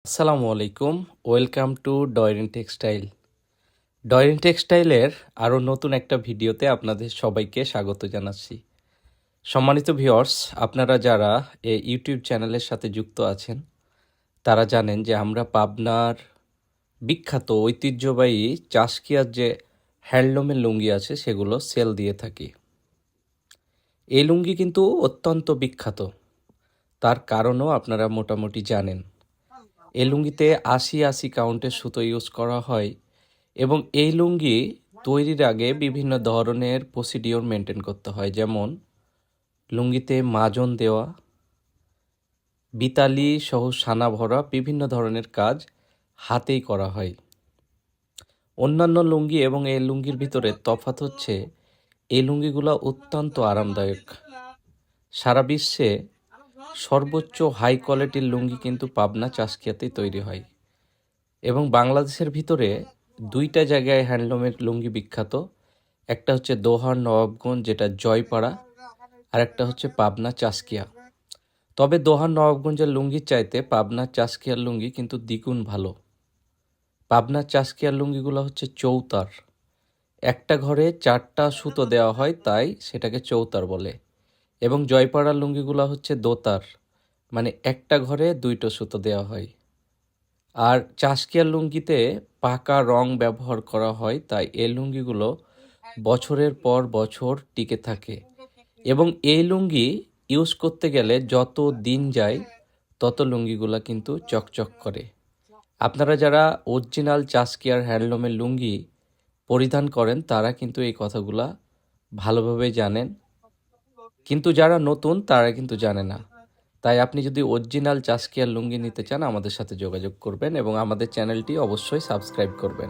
আসসালামু আলাইকুম। Welcome to Doyrin textile. Doyrin টেক্সটাইলের আরও নতুন একটা ভিডিওতে আপনাদের সবাইকে স্বাগত জানাচ্ছি। সম্মানিত ভিউয়ার্স, আপনারা যারা এই ইউটিউব চ্যানেলের সাথে যুক্ত আছেন তারা জানেন যে আমরা পাবনার বিখ্যাত ঐতিহ্যবাহী চাষকিয়ার যে হ্যান্ডলুমের লুঙ্গি আছে সেগুলো সেল দিয়ে থাকি। এই লুঙ্গি কিন্তু অত্যন্ত বিখ্যাত, তার কারণও আপনারা মোটামুটি জানেন। এই লুঙ্গিতে ৮০ কাউন্টের সুতো ইউজ করা হয় এবং এই লুঙ্গি তৈরির আগে বিভিন্ন ধরনের প্রসিডিওর মেনটেন করতে হয়, যেমন লুঙ্গিতে মাজন দেওয়া, বিতালি সহ সানা ভরা বিভিন্ন ধরনের কাজ হাতেই করা হয়। অন্যান্য লুঙ্গি এবং এই লুঙ্গির ভিতরে তফাৎ হচ্ছে এই লুঙ্গিগুলো অত্যন্ত আরামদায়ক। সারা বিশ্বে সর্বোচ্চ হাই কোয়ালিটির লুঙ্গি কিন্তু পাবনা চাষকিয়াতেই তৈরি হয় এবং বাংলাদেশের ভিতরে দুইটা জায়গায় হ্যান্ডলুমের লুঙ্গি বিখ্যাত। একটা হচ্ছে দোহার নবাবগঞ্জ, যেটা জয়পাড়া, আর একটা হচ্ছে পাবনা চাষকিয়া। তবে দোহার নবাবগঞ্জের লুঙ্গির চাইতে পাবনা চাষকিয়ার লুঙ্গি কিন্তু দ্বিগুণ ভালো। পাবনা চাষকিয়ার লুঙ্গিগুলো হচ্ছে চৌতার, একটা ঘরে 4টা সুতো দেওয়া হয় তাই সেটাকে চৌতার বলে, এবং জয়পাড়ার লুঙ্গিগুলো হচ্ছে দোতার, মানে একটা ঘরে 2টো সুতো দেওয়া হয়। আর চাষকিয়ার লুঙ্গিতে পাকা রং ব্যবহার করা হয় তাই এই লুঙ্গিগুলো বছরের পর বছর টিকে থাকে এবং এই লুঙ্গি ইউজ করতে গেলে যত দিন যায় তত লুঙ্গিগুলো কিন্তু চকচক করে। আপনারা যারা অরিজিনাল চাষকিয়ার হ্যান্ডলুমের লুঙ্গি পরিধান করেন তারা কিন্তু এই কথাগুলা ভালোভাবে জানেন, কিন্তু যারা নতুন তারা কিন্তু জানে না। তাই আপনি যদি অরিজিনাল চাষকিয়ার লুঙ্গি নিতে চান আমাদের সাথে যোগাযোগ করবেন এবং আমাদের চ্যানেলটি অবশ্যই সাবস্ক্রাইব করবেন।